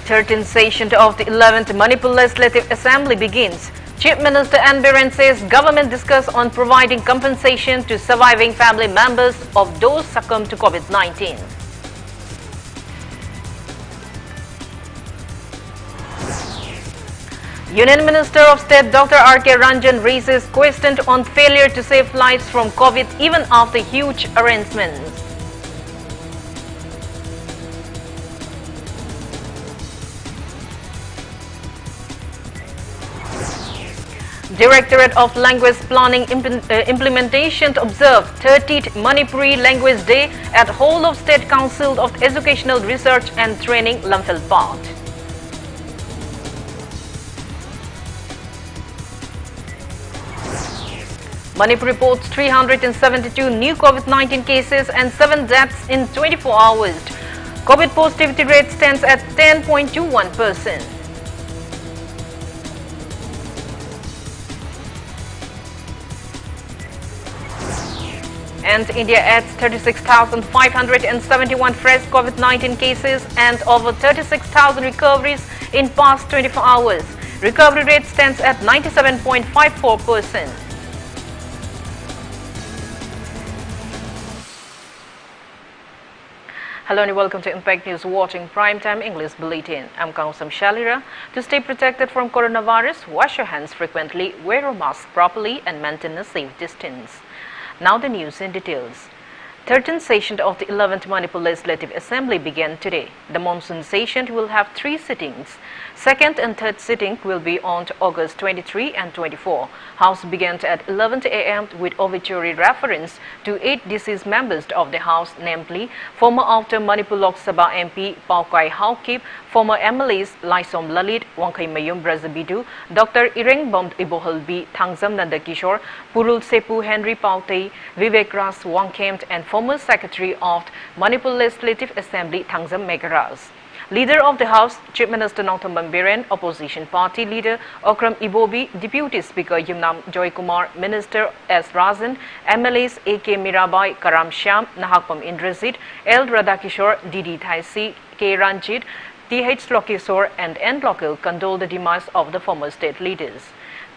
13th session of the 11th Manipur Legislative Assembly begins. Chief Minister N. Biren says government discuss on providing compensation to surviving family members of those succumbed to COVID-19. Union Minister of State Dr. R.K. Ranjan raises questions on failure to save lives from COVID even after huge arrangements. Directorate of Language Planning Implementation observed 30th Manipuri Language Day at Whole of State Council of Educational Research and Training, Lamphilpat. Manipur reports 372 new COVID-19 cases and 7 deaths in 24 hours. COVID positivity rate stands at 10.21%. And India adds 36,571 fresh COVID-19 cases and over 36,000 recoveries in past 24 hours. Recovery rate stands at 97.54%. Hello and welcome to Impact News watching Primetime English Bulletin. I'm KANGUJAM SHELLYRA. To stay protected from coronavirus, wash your hands frequently, wear a mask properly and maintain a safe distance. Now the news in details. 13th session of the 11th Manipur Legislative Assembly began today. The monsoon session will have 3 sittings. Second and third sitting will be on August 23 and 24. House began at 11 a.m. with obituary reference to 8 deceased members of the House, namely former Outer Manipur Lok Sabha MP Paukai Haukip, former MLAs Laisom Lalit, Wangkai Mayum Brazabidu, Dr. Ireng Bomd Ibohalbi, Thangjam Nandakishore, Purul Sepu Henry Pautei, Vivek Ras Wangkemt, and former Secretary of Manipur Legislative Assembly Thangjam Megaras. Leader of the House, Chief Minister N. Biren, Opposition Party Leader Okram Ibobi, Deputy Speaker Yumnam Joy Kumar, Minister S. Rajan, MLAs A.K. Mirabai, Karam Shyam, Nahakpam Indrajit, L. Radhakishore, D.D. Thaisi, K. Ranjit, T.H. Lokeswar and N. Lokil condole the demise of the former state leaders.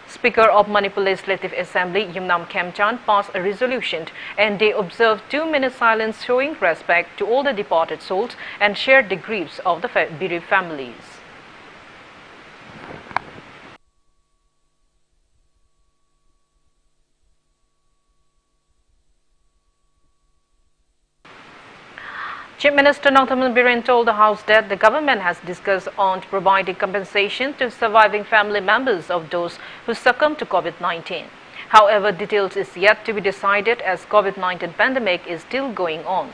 Speaker of Manipur Legislative Assembly Yumnam Khemchand passed a resolution and they observed 2-minute silence showing respect to all the departed souls and shared the griefs of the bereaved families. Chief Minister N. Biren told the House that the government has discussed on providing compensation to surviving family members of those who succumbed to COVID-19. However, details is yet to be decided as COVID-19 pandemic is still going on.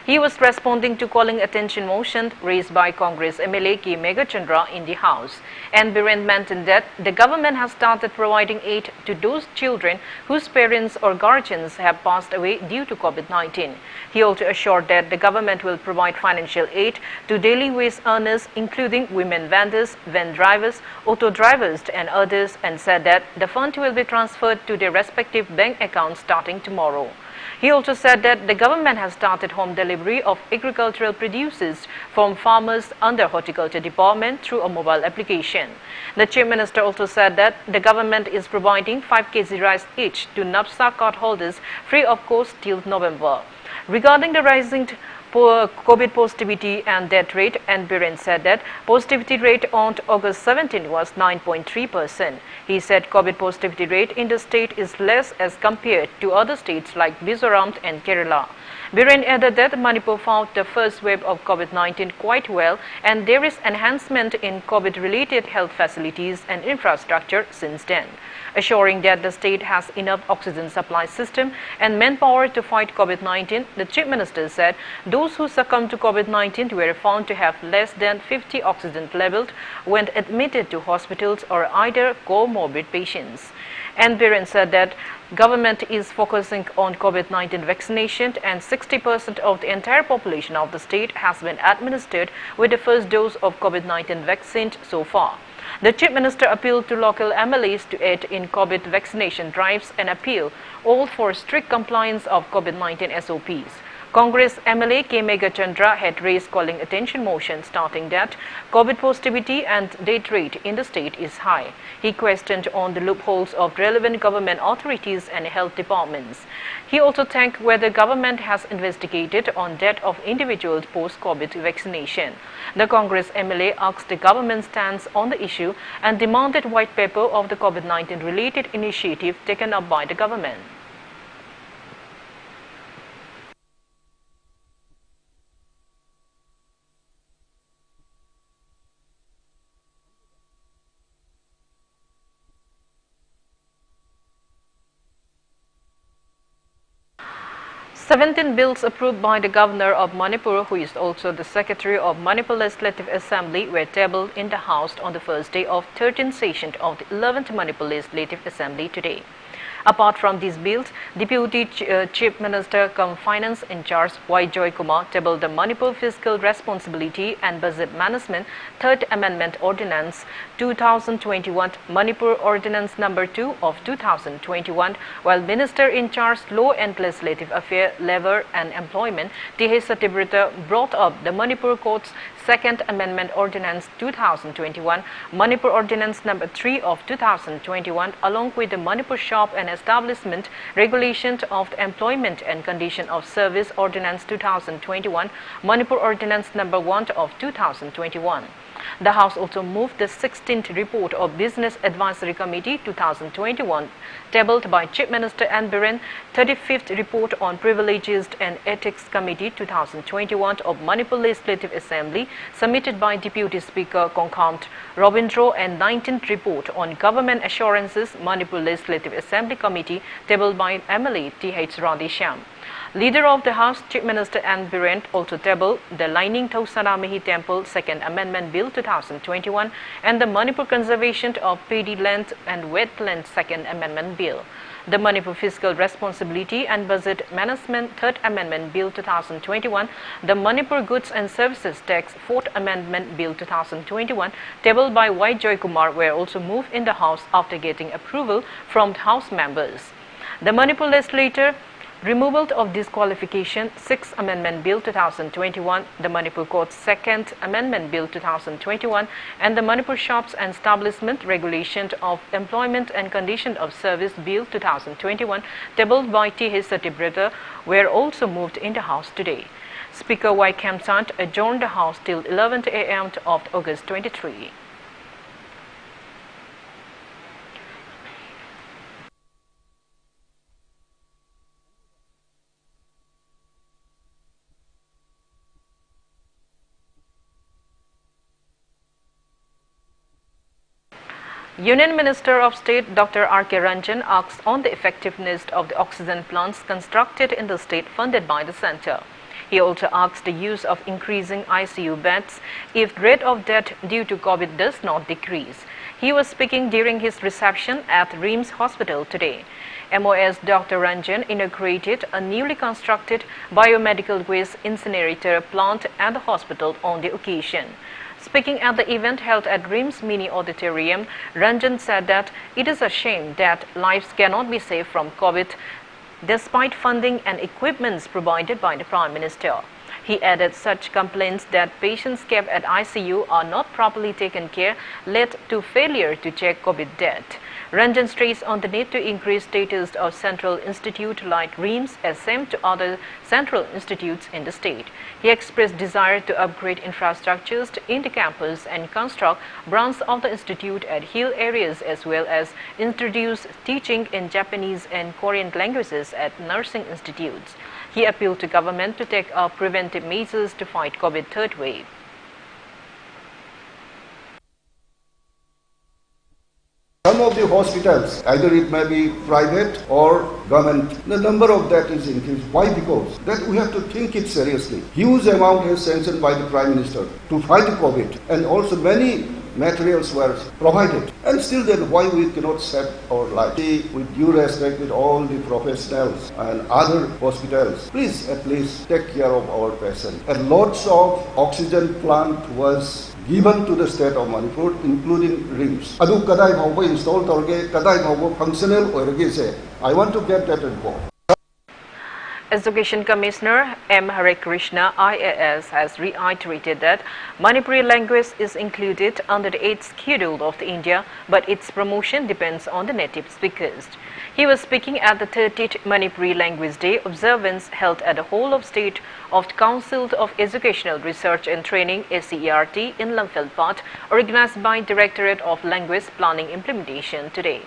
He was responding to calling attention motion raised by Congress MLA K. Megachandra in the House. And Biren mentioned that the government has started providing aid to those children whose parents or guardians have passed away due to COVID-19. He also assured that the government will provide financial aid to daily wage earners, including women vendors, van drivers, auto drivers, and others, and said that the fund will be transferred to their respective bank accounts starting tomorrow. He also said that the government has started home delivery of agricultural produces from farmers under Horticulture Department through a mobile application. The Chief Minister also said that the government is providing 5 kg rice each to NAPSA card holders free of cost till November. Regarding the rising COVID positivity and death rate, N. Biren said that positivity rate on August 17 was 9.3%. He said COVID positivity rate in the state is less as compared to other states like Mizoram and Kerala. Biren added that Manipur found the first wave of COVID-19 quite well and there is enhancement in COVID-related health facilities and infrastructure since then. Assuring that the state has enough oxygen supply system and manpower to fight COVID-19, the Chief Minister said those who succumbed to COVID-19 were found to have less than 50 oxygen levels when admitted to hospitals or either comorbid patients. And Biren said that government is focusing on COVID-19 vaccination and 60% of the entire population of the state has been administered with the first dose of COVID-19 vaccine so far. The Chief Minister appealed to local MLAs to aid in COVID vaccination drives and appeal all for strict compliance of COVID-19 SOPs. Congress MLA K. Megachandra had raised calling attention motion stating that COVID positivity and death rate in the state is high. He questioned on the loopholes of relevant government authorities and health departments. He also thanked whether government has investigated on death of individuals post-COVID vaccination. The Congress MLA asked the government's stance on the issue and demanded white paper of the COVID-19 related initiative taken up by the government. "17 bills approved by the Governor of Manipur, who is also the Secretary of Manipur Legislative Assembly, were tabled in the House on the first day of 13th session of the 11th Manipur Legislative Assembly today. Apart from these bills, Deputy Chief Minister cum Finance in charge Y. Joy Kumar tabled the Manipur Fiscal Responsibility and Budget Management Third Amendment Ordinance 2021, Manipur Ordinance Number 2 of 2021, while Minister in charge Law and Legislative Affairs, Labour and Employment T.H. Satyavrata brought up the Manipur Court's Second Amendment Ordinance 2021, Manipur Ordinance Number 3 of 2021, along with the Manipur Shop and Establishment Regulation of the Employment and Condition of Service Ordinance 2021, Manipur Ordinance Number 1 of 2021. The House also moved the 16th report of Business Advisory Committee 2021, tabled by Chief Minister N. Biren, 35th report on Privileges and Ethics Committee 2021 of Manipur Legislative Assembly, submitted by Deputy Speaker Kongkhamt Robindro, and 19th report on Government Assurances Manipur Legislative Assembly Committee, tabled by MLA T.H. Radhesham. Leader of the House, Chief Minister N. Biren, also tabled the Lining Thausanamihi Temple Second Amendment Bill 2021 and the Manipur Conservation of Paddy Land and Wetlands Second Amendment Bill. The Manipur Fiscal Responsibility and Budget Management Third Amendment Bill 2021, the Manipur Goods and Services Tax Fourth Amendment Bill 2021, tabled by Y. Joy Kumar, were also moved in the House after getting approval from the House members. The Manipur Legislature Removal of Disqualification, Sixth Amendment Bill 2021, the Manipur Court's Second Amendment Bill 2021, and the Manipur Shops and Establishment Regulation of Employment and Condition of Service Bill 2021, tabled by T.H. Satyavrata, were also moved in the House today. Speaker Y. Khamsant adjourned the House till 11 a.m. of August 23. Union Minister of State Dr. R.K. Ranjan asked on the effectiveness of the oxygen plants constructed in the state funded by the centre. He also asked the use of increasing ICU beds if rate of death due to COVID does not decrease. He was speaking during his reception at RIMS Hospital today. MOS Dr. Ranjan inaugurated a newly constructed biomedical waste incinerator plant at the hospital on the occasion. Speaking at the event held at RIMS Mini Auditorium, Ranjan said that it is a shame that lives cannot be saved from COVID despite funding and equipments provided by the Prime Minister. He added such complaints that patients kept at ICU are not properly taken care led to failure to check COVID death. Ranjan stressed on the need to increase status of central institute like RIMS as same to other central institutes in the state. He expressed desire to upgrade infrastructures in the campus and construct branches of the institute at hill areas, as well as introduce teaching in Japanese and Korean languages at nursing institutes. He appealed to government to take up preventive measures to fight COVID third wave. Some of the hospitals, either it may be private or government, the number of that is increased. Why? Because that we have to think it seriously. Huge amount is sanctioned by the Prime Minister to fight COVID, and also many materials were provided. And still then why we cannot save our life? With due respect with all the professionals and other hospitals, please at least take care of our patients. And lots of oxygen plant was given to the state of Manipur, including RIMS. Adu kadai bhauba install torge, kadai bhauba functional oirge se. I want to get that report. Education Commissioner M. Hare Krishna, IAS, has reiterated that Manipuri language is included under the 8th schedule of the India, but its promotion depends on the native speakers. He was speaking at the 30th Manipuri Language Day observance held at the whole of state of the Council of Educational Research and Training (CERT) in Lamphel, organized by Directorate of Language Planning Implementation today.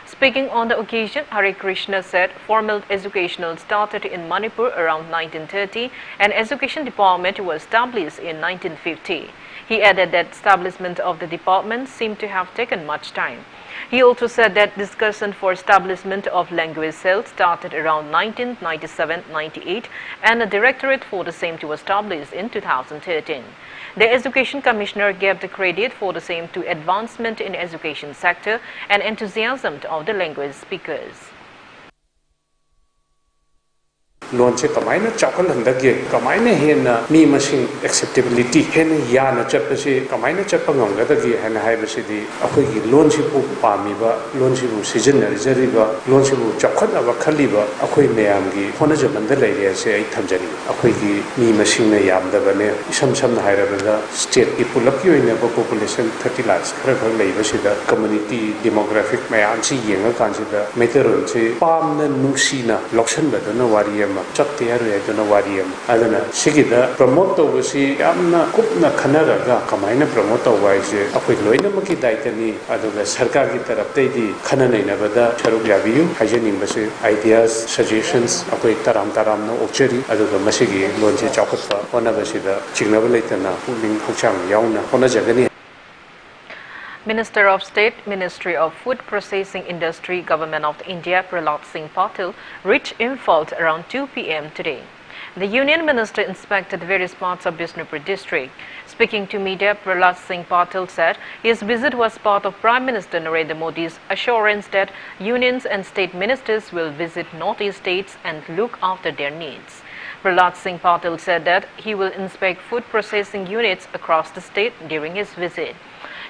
Speaking on the occasion, Hare Krishna said formal education started in Manipur around 1930 and education department was established in 1950. He added that establishment of the department seemed to have taken much time. He also said that discussion for establishment of language cell started around 1997-98 and a directorate for the same to establish in 2013. The Education Commissioner gave the credit for the same to advancement in education sector and enthusiasm of the language speakers. Launch kamaina chakal handage kamaina hena mi machine acceptability hena yana chapase kamaina chapangam gadagi hena haibase di akoi gi launch bu pamiba launch bu season jariba launch bu chakhat aba khaliba akoi meyam gi hona jamanda leire ase ai thamjani akoi gi mi machine ne yamda bane isam sam hairabada state ki pulap ki oina population 30 lakhs khara khar leiba sida community demographic mayam si yenga kansida meteron se pamna nungsina lokshan badana wariyam Chapter Dona Wadium, Adana, Sigida, promoter was he Amna Kupna Kanaraga, Kamina promoter wise, Apuloina Maki Daitani, Adana Sarkagi Taraptedi, Kanana Nevada, Charugaviu, Hajan Embassy, ideas, suggestions, Apu Taram Taram no Ocheri, Adana Masigi, Lonji Chakota, Onabasida, Chignabalatana, Puling Hocham, Yauna, Onajagani. Minister of State, Ministry of Food Processing Industry, Government of India, Prahlad Singh Patil, reached Imphal around 2 p.m. today. The Union Minister inspected various parts of Bishnupur district. Speaking to media, Prahlad Singh Patil said his visit was part of Prime Minister Narendra Modi's assurance that unions and state ministers will visit Northeast states and look after their needs. Prahlad Singh Patil said that he will inspect food processing units across the state during his visit.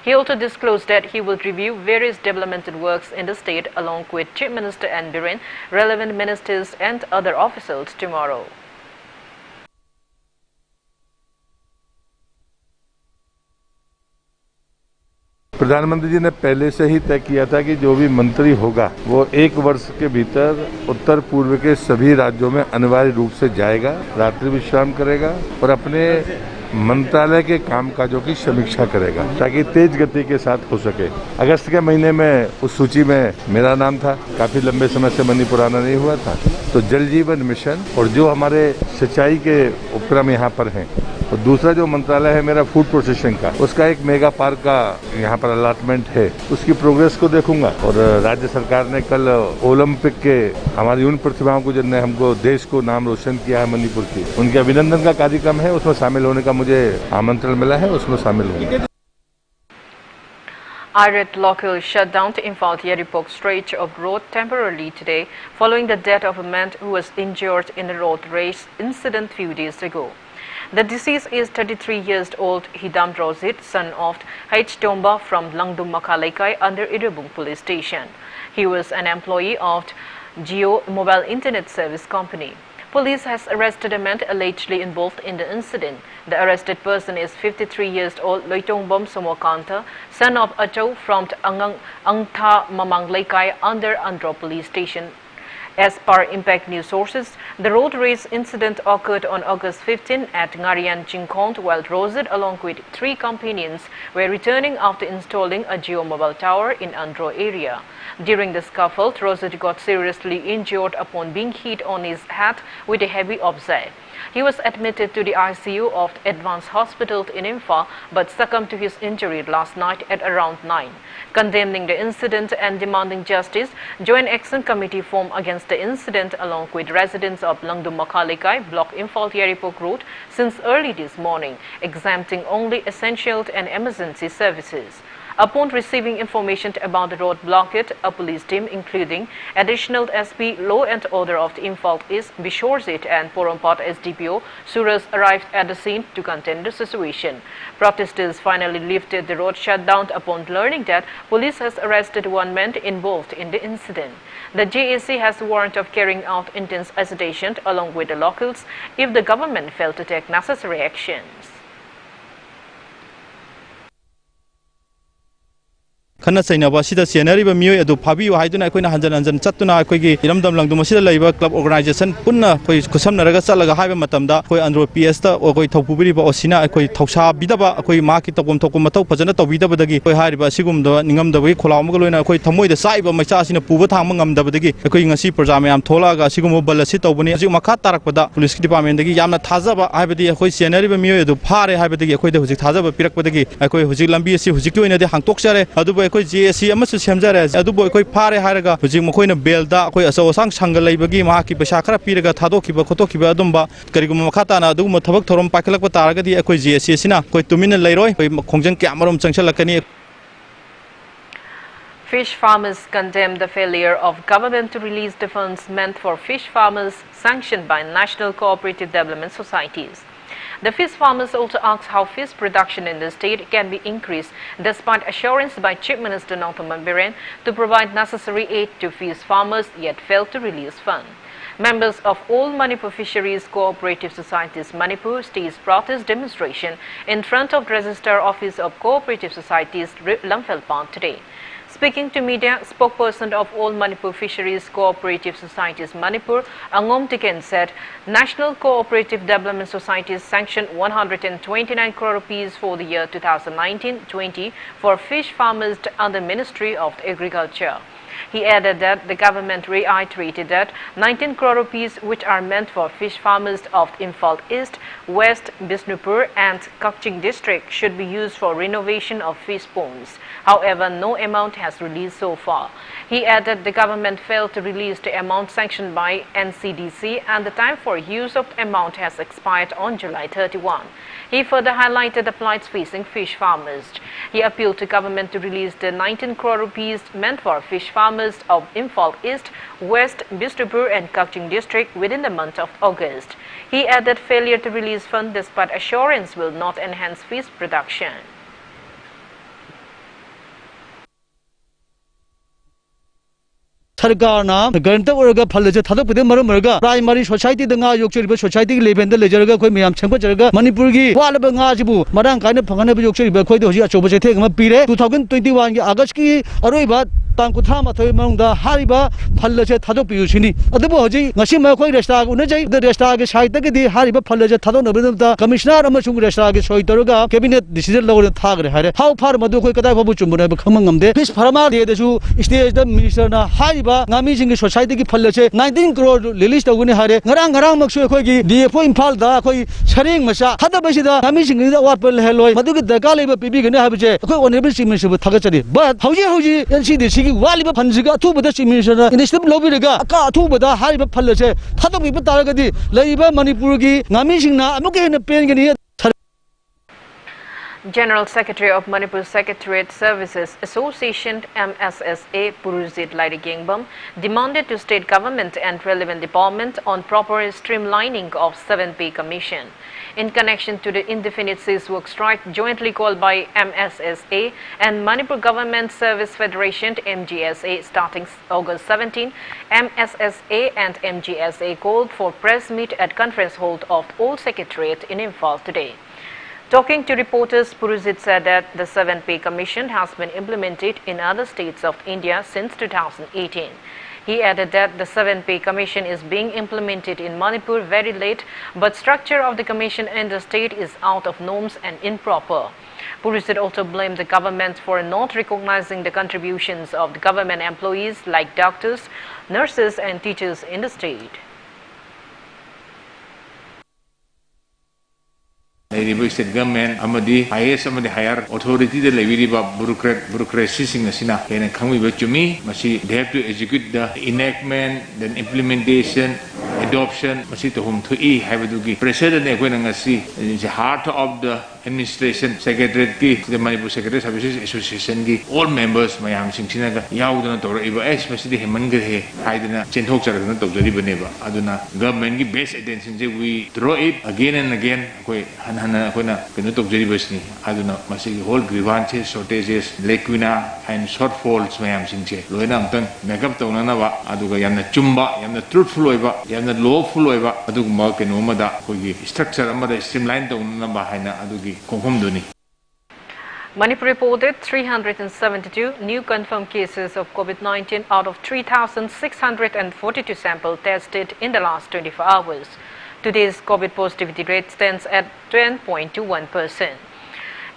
He also disclosed that he will review various developmental works in the state along with Chief Minister N. Biren, relevant ministers and other officials tomorrow. प्रधानमंत्री जी ने पहले से ही तय किया था कि जो भी मंत्री होगा वो 1 वर्ष के भीतर उत्तर पूर्व के सभी राज्यों में अनिवार्य रूप से जाएगा, रात्रि विश्राम करेगा और अपने मंत्रालय के कामकाजों की समीक्षा करेगा ताकि तेज गति के साथ हो सके। अगस्त के महीने में उस सूची में मेरा नाम था, काफी लंबे समय से मणिपुर आना नहीं हुआ था, तो जल जीवन मिशन और जो हमारे सिंचाई के उपक्रम यहाँ पर हैं और दूसरा जो मंत्रालय है मेरा फूड प्रोसेसिंग का, उसका एक मेगा पार्क का यहाँ पर अलॉटमेंट है, उसकी प्रोग्रेस को देखूंगा। और राज्य सरकार ने कल ओलंपिक के हमारी उन प्रतिभाओं को जिनने हमको देश को नाम रोशन किया है मणिपुर की, उनके अभिनंदन का कार्यक्रम है, उसमें शामिल होने का मुझे आमंत्रण मिला है, उसमें शामिल होंगे। IRET local shut down the Imphal-Yeripok stretch of road temporarily today following the death of a man who was injured in a road race incident few days ago. The deceased is 33 years old Hidam Rozit, son of H. Tomba from Langdum Makalaikai under Irabung police station. He was an employee of Jio Mobile Internet Service Company. Police has arrested a man allegedly involved in the incident. The arrested person is 53 years old Loitongbom Somokanta, son of Acho from Angtha Mamanglaikai under Andhra police station. As per Impact News sources, the road race incident occurred on August 15 at Ngarian Chingkont while Rozit along with 3 companions were returning after installing a Jio mobile tower in Andhra area. During the scuffle, Rozit got seriously injured upon being hit on his head with a heavy object. He was admitted to the ICU of Advanced Hospital in Imphal but succumbed to his injury last night at around 9. Condemning the incident and demanding justice, Joint Action Committee formed against the incident along with residents of Langdum Makalaikai block Imphal-Yeripok Road since early this morning, exempting only essential and emergency services. Upon receiving information about the road blockade, a police team including additional SP Law and Order of the Imphal East, Bishorzit and Porompat SDPO Suras arrived at the scene to contain the situation. Protesters finally lifted the road shutdown upon learning that police has arrested one man involved in the incident. The JAC has warned of carrying out intense agitation along with the locals if the government failed to take necessary actions. Khana Sainaba Sida Sienari Mio Edu Pabi Haiduna Quina Hanjan and Satuna Quigi, Iramdam Langdumasida Labor Club Organization, Puna, Kusam Nagasalaga Hiva Matamda, Koi Andro Piesta, or Koi Topubi Osina, Koi Tosha Bidaba, Koi Market of Tokumato, Pazana Vida Badagi, Koi Hariba Sigum, Ningam the way, Kolamagolina, Koi Tamoy, the side of my chas in a Puvatamangam Dabadagi, Koi Nasi Prozamiam Tolaga, Sigum Balasito, Boni, Makatarakpada, Police Department, the Yamna Tazaba, Ibadi, Koi Sienari Mio Edu Pare, Ibadi, Koi Tazaba, Pirakwadagi, Koi Huzilambi, Huziku in the Hantoksare, Aduba. Koi JAC amasu semjare adu boy koi pare haraga hujing mo koina belda koi aso sang sangal leibagi ma ki pesa khara piraga thado kiba khoto kiba adumba karigum makhata na adu mo thabak thorom pakhilak pa taraga di koi JAC sina koi tumina leiroi koi khongjang kyamarom changsalakani. Fish farmers condemn the failure of government to release the funds meant for fish farmers sanctioned by national cooperative development societies. The fish farmers also asked how fish production in the state can be increased despite assurance by Chief Minister Nongthaman Biren to provide necessary aid to fish farmers yet failed to release funds. Members of all Manipur Fisheries Cooperative Societies Manipur staged protest demonstration in front of the Registrar Office of Cooperative Societies Lamphel today. Speaking to media, spokesperson of all Manipur Fisheries Cooperative Societies Manipur, Angom Tiken said, National Cooperative Development Societies sanctioned 129 crore rupees for the year 2019-20 for fish farmers under Ministry of Agriculture. He added that the government reiterated that 19 crore rupees which are meant for fish farmers of Imphal East, West, Bisnupur and Kakching district should be used for renovation of fish ponds. However, no amount has released so far. He added the government failed to release the amount sanctioned by NCDC and the time for use of the amount has expired on July 31. He further highlighted the plights facing fish farmers. He appealed to government to release the 19 crore rupees meant for fish farmers of Imphal East, West, Bisnupur and Kakching district within the month of August. He added failure to release funds despite assurance will not enhance fish production. Sarkarna garanta oraga phalaje thadapide maram marga primary society danga yokchriba society level da lejaraga khoi miyam chengpa jaraga Manipur gi walaba nga jibu marang kaina phangana ba yokchriba khoi de hoji achoba je thek ma pire 2021 gi August gi aroiba tang kutha ma thoi mangda hariba phalaje thadop piusini adubo hoji ngasi ma khoi resta una jai de resta gi site gi di hariba phalaje thadop nabda commissioner amachung resta gi soitoroga cabinet decision lawre thagre hare how far madu khoi kadai babu chumbuna ba khamngamde fish farmer de desu state the minister na hariba Ngami Singh society ki phalache 19 crore release tawuni hare ngarang maksu khoi gi DFO Imphal da khoi sharing masa hada basida Ngami Singh da wat pel heloi madu gi daka leba pibi gane habiche khoi honorable chief minister thagachari but hauji NCDC gi waliba phanjiga thubada chief minister initiative lobiraga ka thubada hariba phalache thadok bi taragadi leiba Manipur gi Ngami Singh na amuke na pen gani. General Secretary of Manipur Secretariat Services Association MSSA Puruzit Lairigengbam demanded to state government and relevant department on proper streamlining of 7P Commission. In connection to the indefinite cease work strike jointly called by MSSA and Manipur Government Service Federation MGSA starting August 17, MSSA and MGSA called for press meet at conference hall of all secretariat in Imphal today. Talking to reporters, Puruzit said that the 7P Commission has been implemented in other states of India since 2018. He added that the 7P Commission is being implemented in Manipur very late, but structure of the commission in the state is out of norms and improper. Puruzit also blamed the government for not recognizing the contributions of the government employees like doctors, nurses and teachers in the state. State government amadi highest amadi higher authority the leviriba bureaucracy singasina kena khangiba chumi masi they have to execute the enactment then implementation adoption masi to hum thui haibadugi pressure ne koina ngasi is the heart of the administration secretary the Manipur Secretary Services Association ki all members mayam singchina ga yaudana tora iba especially hemanga he haidana chenthok charana tawjari baneba aduna government ki best attention je we draw it again and again koi hanhana koina kenu tawjari basni aduna masi whole grievances shortages lacuna and shortfalls mayam singche loina amtang makeup tawna na ba aduga yamna chumba yamna truthful oiba yamna lawful oiba aduguma kenu mada koi structure amada streamline tawna ba haina adugi konghom duni. Manipur reported 372 new confirmed cases of COVID-19 out of 3,642 samples tested in the last 24 hours. Today's COVID positivity rate stands at 10.21%.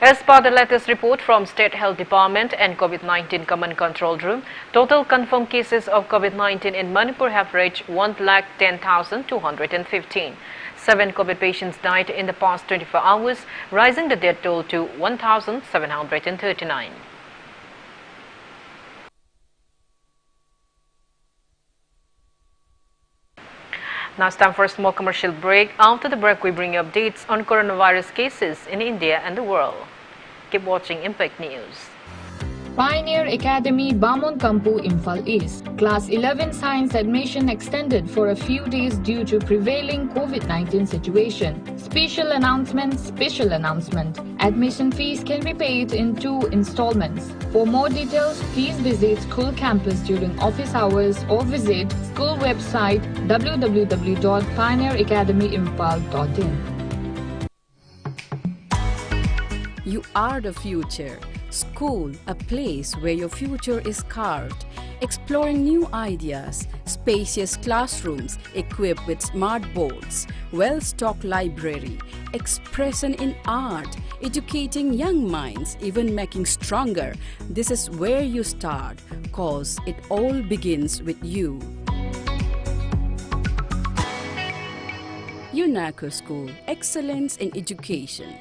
As per the latest report from State Health Department and COVID-19 Command Control Room, total confirmed cases of COVID-19 in Manipur have reached 110,215. 7 COVID patients died in the past 24 hours, rising the death toll to 1,739. Now it's time for a small commercial break. After the break, we bring you updates on coronavirus cases in India and the world. Keep watching Impact News. Pioneer Academy, Bamon Kampu, Imphal East. Class 11 Science admission extended for a few days due to prevailing COVID-19 situation. Special announcement. Admission fees can be paid in 2 installments. For more details, please visit school campus during office hours or visit school website www.pioneeracademyimphal.in. You are the future. School, a place where your future is carved. Exploring new ideas, spacious classrooms equipped with smart boards, well-stocked library, expression in art, educating young minds, even making stronger. This is where you start, cause it all begins with you. UNACO School, excellence in education.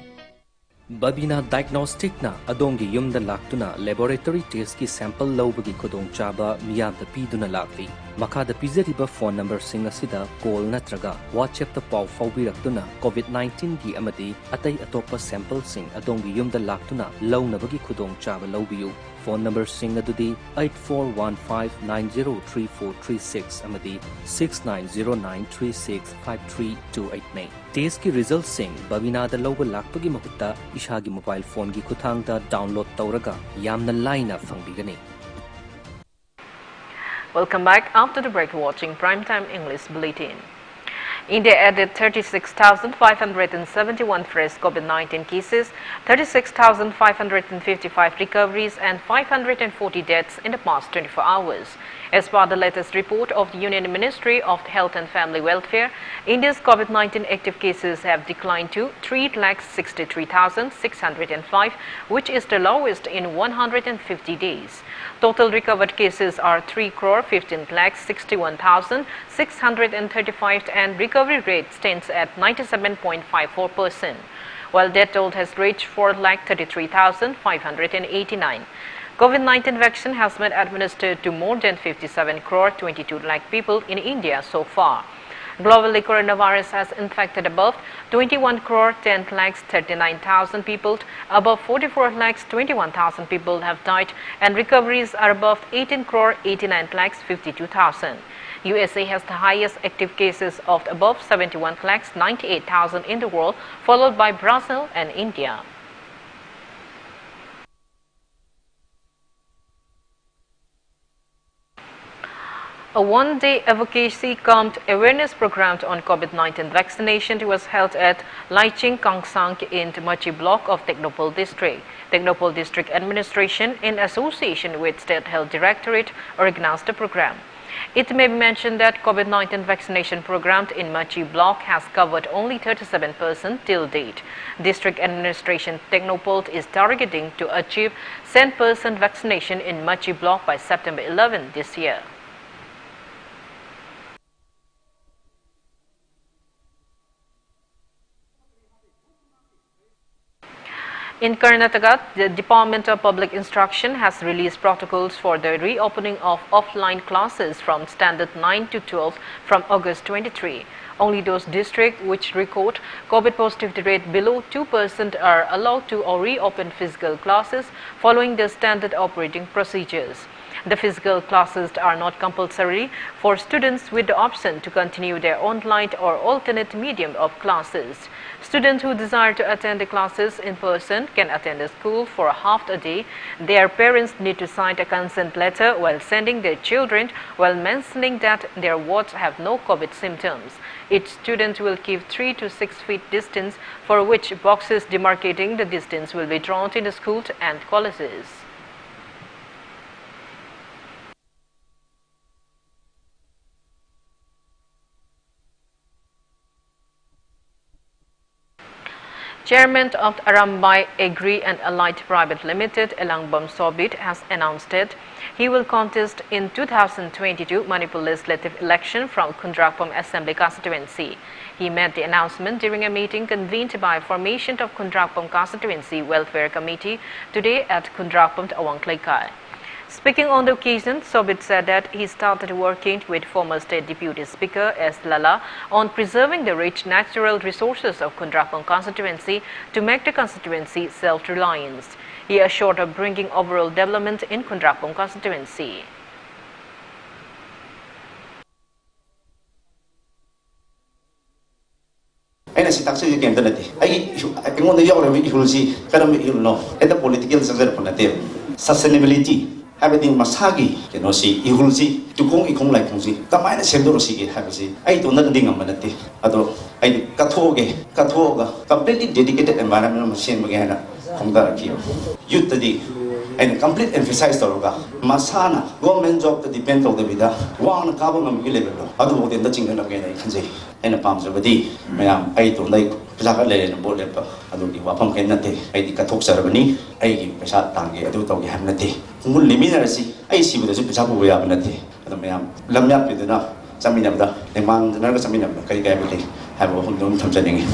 Babina Diagnostic na adongi yumda laktuna laboratory test ki sample lawbagi khudong chaba miyamda piduna lakli. Makada pizariba phone number singa sida call natraga WhatsApp ta pau fawbiraktuna COVID-19 gi amadi atay atopa sample sing adongi yumda laktuna lawnabagi khudong chaba lawbiyu. Phone number sing adudi 8415903436 amadi 6909365328 Test ki result sing babina da lawba lakpagi mahutta ishagi mobile phone gi kuthang da download tawraga yamna laina fangbigani. Welcome back. After the break, watching Primetime English Bulletin. India added 36,571 fresh COVID-19 cases, 36,555 recoveries and 540 deaths in the past 24 hours. As per the latest report of the Union Ministry of Health and Family Welfare, India's COVID-19 active cases have declined to 3,63,605, which is the lowest in 150 days. Total recovered cases are 3,15,61,635 and recovery rate stands at 97.54%, while death toll has reached 4,33,589. COVID-19 vaccine has been administered to more than 57 crore 22 lakh people in India so far. Globally, coronavirus has infected above 21 crore 10 lakhs 39,000 people, above 44 lakhs 21,000 people have died, and recoveries are above 18 crore 89 lakhs 52,000. USA has the highest active cases of above 71 lakhs 98,000 in the world, followed by Brazil and India. A one-day advocacy camp awareness program on COVID-19 vaccination was held at Laiching Kangsang in Machi block of Technopole District. Technopole District Administration, in association with State Health Directorate, organized the program. It may be mentioned that COVID-19 vaccination program in Machi block has covered only 37% till date. District Administration Technopole is targeting to achieve 100% vaccination in Machi block by September 11 this year. In Karnataka, the Department of Public Instruction has released protocols for the reopening of offline classes from Standard 9 to 12 from August 23. Only those districts which record COVID positivity rate below 2% are allowed to reopen physical classes following the standard operating procedures. The physical classes are not compulsory for students with the option to continue their online or alternate medium of classes. Students who desire to attend the classes in person can attend the school for half a day. Their parents need to sign a consent letter while sending their children while mentioning that their wards have no COVID symptoms. Each student will keep 3 to 6 feet distance, for which boxes demarcating the distance will be drawn in the schools and colleges. Chairman of Arambai Agri and Allied Private Limited, Elangbam Sobit, has announced that he will contest in 2022 Manipur legislative election from Kundrapam Assembly constituency. He made the announcement during a meeting convened by Formation of Kundrapam Constituency Welfare Committee today at Kundrapam Awangklaikai. Speaking on the occasion, Sobit said that he started working with former State Deputy Speaker S. Lala on preserving the rich natural resources of Kundrapam constituency to make the constituency self-reliant. He assured of bringing overall development in Kundrapam constituency. I si taxi you came to it. I want the young people see, you know, at the political sustainability. Everything masagi, you know, see, you will see, to go like Kunzi, Kamana Sendorosi, have see. I do not think of it. Although I Katoga, completely dedicated environmental machine again, Kongarakio. Youth the and complete emphasize the Roga. Masana, government job to depend on the Vida, one government level, other than the children again, I can say. And a palms of a day, ma'am, I don't like Zakale and Bolepa, I don't give up on Kennedy, I did Katok ceremony, I give Pesat Tangi, I don't talk Hamnati. Liminarity, I see with the Pisapu way up Nati, and ma'am, Lamia with enough, Saminabda, the man, the nervous Saminabda, Karikabity, have a home from sending.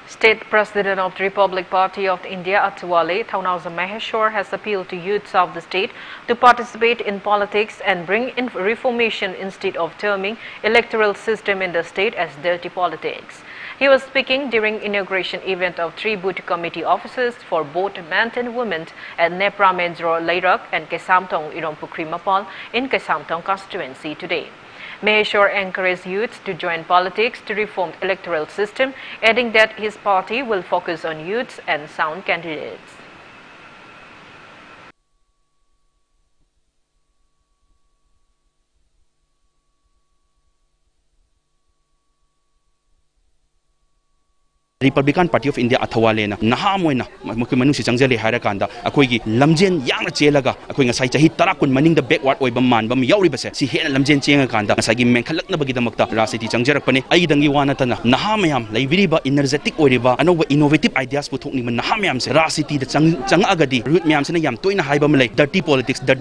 State President of the Republic Party of India, Atwale Thaunauza Maheshwar, has appealed to youths of the state to participate in politics and bring in reformation instead of terming electoral system in the state as dirty politics. He was speaking during inauguration event of 3 booth committee offices for both men and women at Nepra Medro Lairak and Kesamtong Irompukri Mapal in Kesamtong constituency today. Maheshwar encouraged youths to join politics to reform electoral system, adding that his party will focus on youths and sound candidates. Republican Party of India Athawale na nahamoina manu si changjale haira kanda akoigi lamjen yang chelaga akoi ngasai chahi tarakun maning da backward oiba man bam yauri base si hena lamjen chenga kanda ngasagi menkhalak na bagida makta rasiti changjarak pane ai dangi wana tana nahamayam laibiriba energetic oiriba anoba innovative ideas puthokni man nahamayam se rasiti da chang agadi root myam sena yam toina haiba malai dirty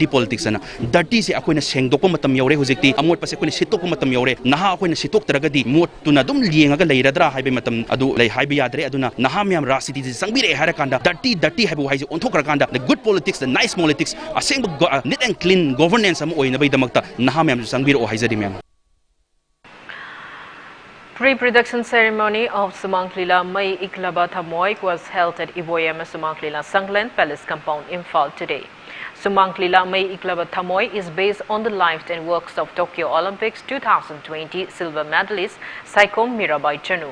politics ana dirty se akoina sengdokpa matam yaure hojikti amot pase akoina sitokpa matam yaure naha akoina sitok taragadi mot tuna dum liengaga leiradra haiba matam adu lei Biadre aduna nahamyam rasiti sangbire harakanda dirty habu haisi onthokrakanda the good politics the nice politics aseng neat and clean governance am oina bai damakta nahamyam sangbire o haizadi myam. Pre-production ceremony of Sumangklila Mai Iklaba Thamoy was held at Iboyama Sumangklila Sangland Palace compound Imphal today. Sumangklila Mai Iklaba Thamoy is based on the lives and works of Tokyo Olympics 2020 silver medalist Saikom Mirabai Chanu.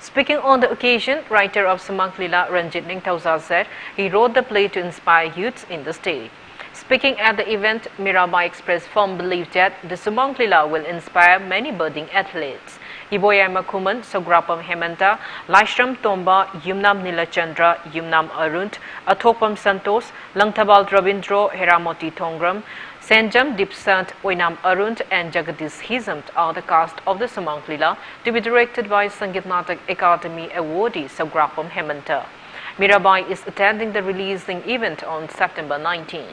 Speaking on the occasion, writer of Sumangklila Ranjit Ningthauza said he wrote the play to inspire youths in the state. Speaking at the event, Mirabai expressed firm belief that the Sumangklila will inspire many budding athletes. Iboyama Kuman, Sograpam Hemanta, Laishram Tomba, Yumnam Nilachandra, Yumnam Arunt, Athopam Santos, Langtabal Ravindro, Heramoti Tongram, Senjam Dipsant, Oinam Arunt and Jagadish Hizamt are the cast of the Sumangklila to be directed by Sangit Natak Academy awardee Sograpam Hemanta. Mirabai is attending the releasing event on September 19.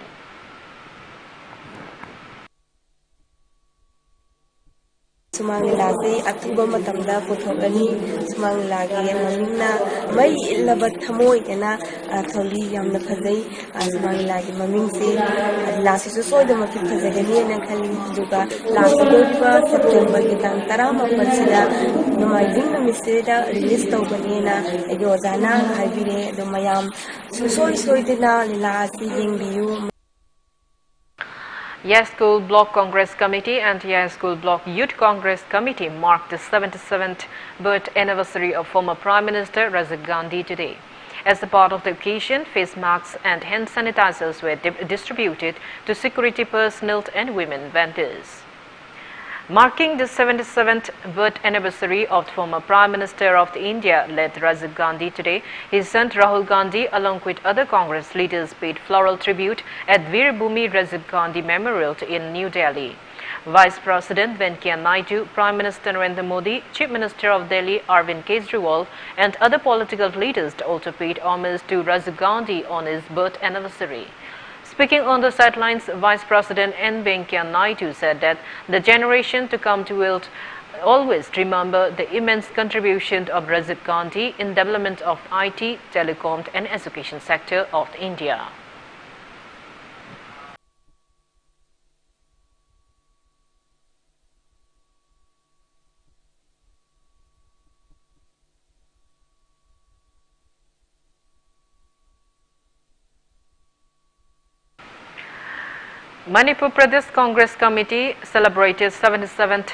Sumangilase atuba matamda puthokani sumangilage mamingna mai illaba thamoi ena tholi yamna phajai sumangilage mamingse lasi so soida maki phajagani ena khali duga lasi doriba September ki tang 19 sida nomaijing numisida release tawbani na ege ozana haibire do mayam soidina lasi yengbiu. Yes School Block Congress Committee and Yes School Block Youth Congress Committee marked the 77th birth anniversary of former Prime Minister Rajiv Gandhi today. As a part of the occasion, face masks and hand sanitizers were distributed to security personnel and women vendors. Marking the 77th birth anniversary of former Prime Minister of India, led Rajiv Gandhi today, his son Rahul Gandhi, along with other Congress leaders, paid floral tribute at Veer Bhumi Rajiv Gandhi Memorial in New Delhi. Vice President Venkaiah Naidu, Prime Minister Narendra Modi, Chief Minister of Delhi Arvind Kejriwal, and other political leaders also paid homage to Rajiv Gandhi on his birth anniversary. Speaking on the sidelines, Vice President N. Venkaiah Naidu said that the generation to come will always remember the immense contribution of Rajiv Gandhi in development of IT, telecom and education sector of India. Manipur Pradesh Congress Committee celebrated 77th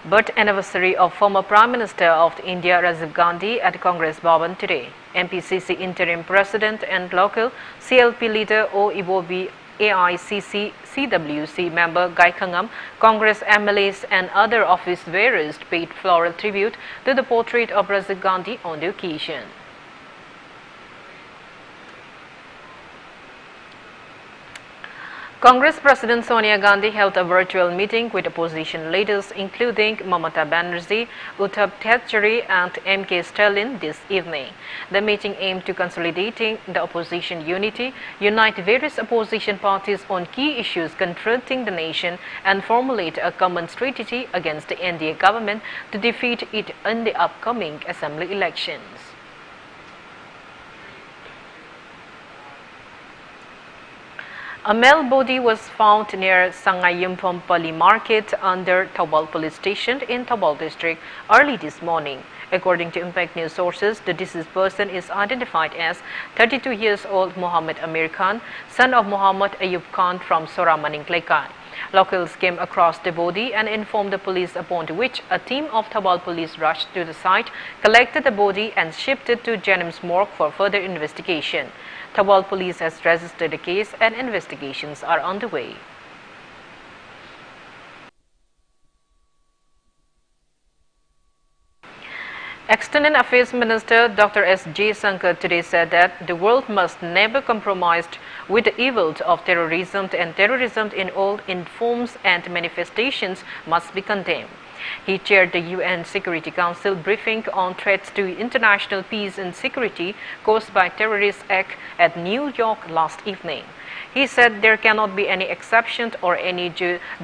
birth anniversary of former Prime Minister of India Rajiv Gandhi at Congress Bhavan today. MPCC Interim President and local CLP leader O Ibobi, AICC CWC member Gai Khangam, Congress MLAs and other office bearers paid floral tribute to the portrait of Rajiv Gandhi on the occasion. Congress President Sonia Gandhi held a virtual meeting with opposition leaders including Mamata Banerjee, Uddhav Thackeray and M.K. Stalin this evening. The meeting aimed to consolidating the opposition unity, unite various opposition parties on key issues confronting the nation and formulate a common strategy against the NDA government to defeat it in the upcoming assembly elections. A male body was found near Sangayumpom Pali Market under Thawal Police Station in Thawal District early this morning. According to Impact News sources, the deceased person is identified as 32 years old Muhammad Amir Khan, son of Muhammad Ayub Khan from Soramaning Klekai. Locals came across the body and informed the police, upon which a team of Thawal police rushed to the site, collected the body and shipped it to Jennings Morgue for further investigation. Thawal police has registered the case and investigations are underway. External Affairs Minister Dr. S. J. Shankar today said that the world must never compromise with the evils of terrorism, and terrorism in all its forms and manifestations must be condemned. He chaired the UN Security Council briefing on threats to international peace and security caused by terrorist acts at New York last evening. He said there cannot be any exception or any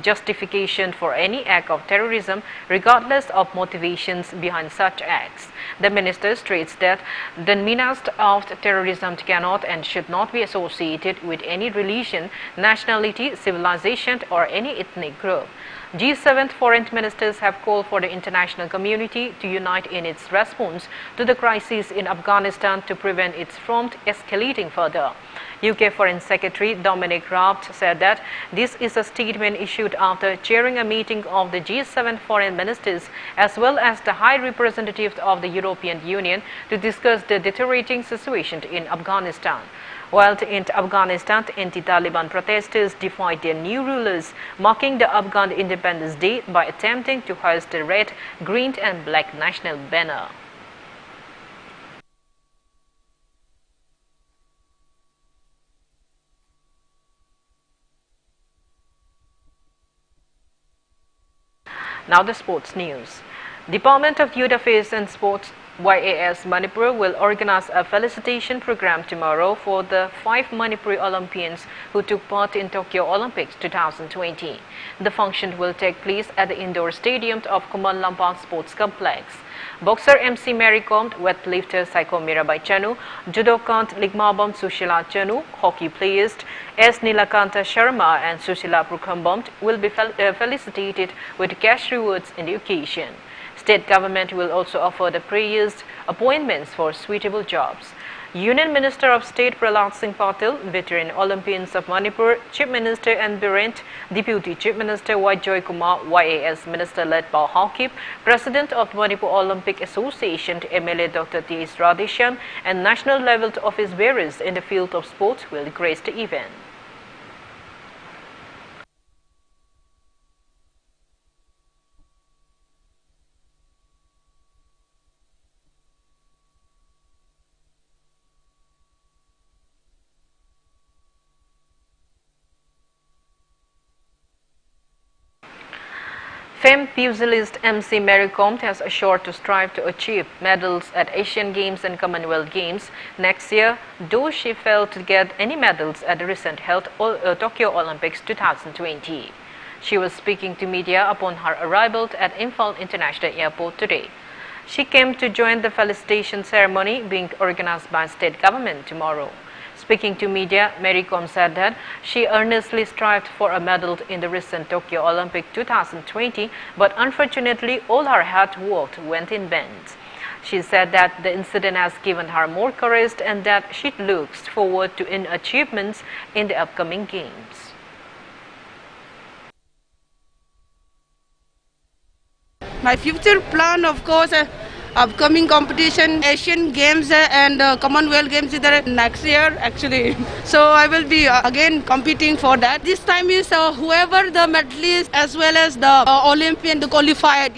justification for any act of terrorism, regardless of motivations behind such acts. The minister states that the menace of terrorism cannot and should not be associated with any religion, nationality, civilization, or any ethnic group. G7 foreign ministers have called for the international community to unite in its response to the crisis in Afghanistan to prevent it from escalating further. UK Foreign Secretary Dominic Raab said that this is a statement issued after chairing a meeting of the G7 foreign ministers as well as the High Representative of the European Union to discuss the deteriorating situation in Afghanistan. While in Afghanistan, anti-Taliban protesters defied their new rulers, marking the Afghan Independence Day by attempting to hoist the red, green and black national banner. Now the sports news. Department of Youth Affairs and Sports YAS Manipur will organize a felicitation program tomorrow for the 5 Manipuri Olympians who took part in Tokyo Olympics 2020. The function will take place at the indoor stadium of Kuman Lampak Sports Complex. Boxer MC Mary Kom, weightlifter Saiko Mirabai Chanu, judokant Ligmabam Sushila Chanu, hockey players S. Nilakanta Sharma and Susila Prukambam will be felicitated with cash rewards in the occasion. State government will also offer the praised appointments for suitable jobs. Union Minister of State Prahlad Singh Patil, veteran Olympians of Manipur, Chief Minister N. Birent, Deputy Chief Minister Y. Joy Kumar, YAS Minister Letpao Hawkip, President of Manipur Olympic Association MLA Dr. T.S. Radhishyam, and national level office bearers in the field of sport will grace the event. Famed pugilist MC Mary Kom has assured to strive to achieve medals at Asian Games and Commonwealth Games next year, though she failed to get any medals at the recent held Tokyo Olympics 2020. She was speaking to media upon her arrival at Imphal International Airport today. She came to join the felicitation ceremony being organized by state government tomorrow. Speaking to media, Mary Kom said that she earnestly strived for a medal in the recent Tokyo Olympic 2020, but unfortunately all her hard work went in vain. She said that the incident has given her more courage and that she looks forward to achievements in the upcoming games. My future plan, of course, upcoming competition, Asian Games and Commonwealth Games next year actually. So I will be again competing for that. This time is whoever the medalist as well as the Olympian qualified,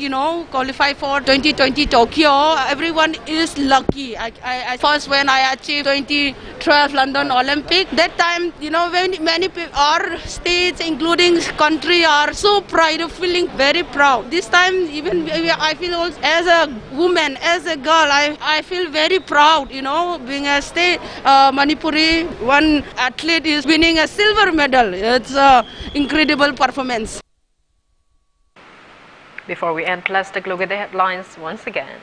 qualify for 2020 Tokyo. Everyone is lucky. I first when I achieved 2012 London Olympic, that time, when many people, our states including country are so proud of feeling very proud. This time even I feel also as a woman, as a girl, I feel very proud, being a state Manipuri, one athlete is winning a silver medal. It's an incredible performance. Before we end, let's take a look at the headlines once again.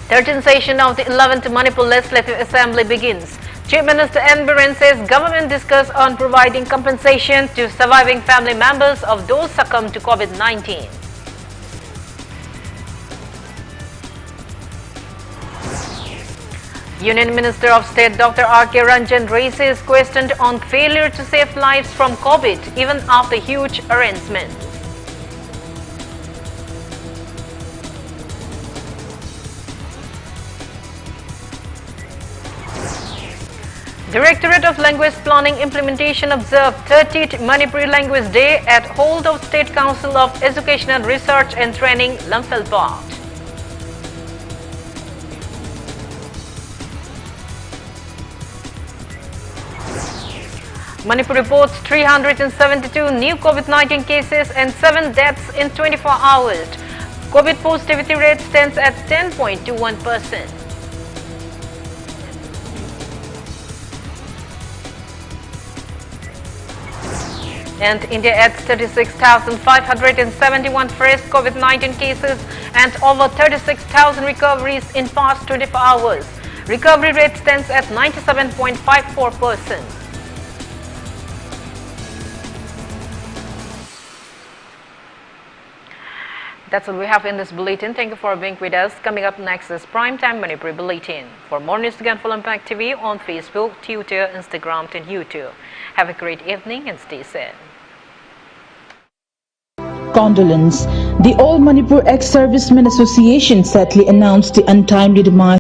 13th session of the 11th Manipur Legislative Assembly begins. Chief Minister N. Birent says government discussed on providing compensation to surviving family members of those succumbed to COVID-19. Union Minister of State Dr. R.K. Ranjan raises question on failure to save lives from COVID even after huge arrangements. Directorate of Language Planning Implementation observed 30th Manipuri Language Day at hold of State Council of Educational Research and Training, Lamphel. Manipur reports 372 new COVID-19 cases and 7 deaths in 24 hours. COVID positivity rate stands at 10.21%. And India adds 36,571 fresh COVID-19 cases and over 36,000 recoveries in past 24 hours. Recovery rate stands at 97.54%. That's all we have in this bulletin. Thank you for being with us. Coming up next is Primetime Manipur Bulletin. For more news, again, follow Impact TV on Facebook, Twitter, Instagram, and YouTube. Have a great evening and stay safe. Condolence. The All Manipur Ex-Servicemen Association sadly announced the untimely demise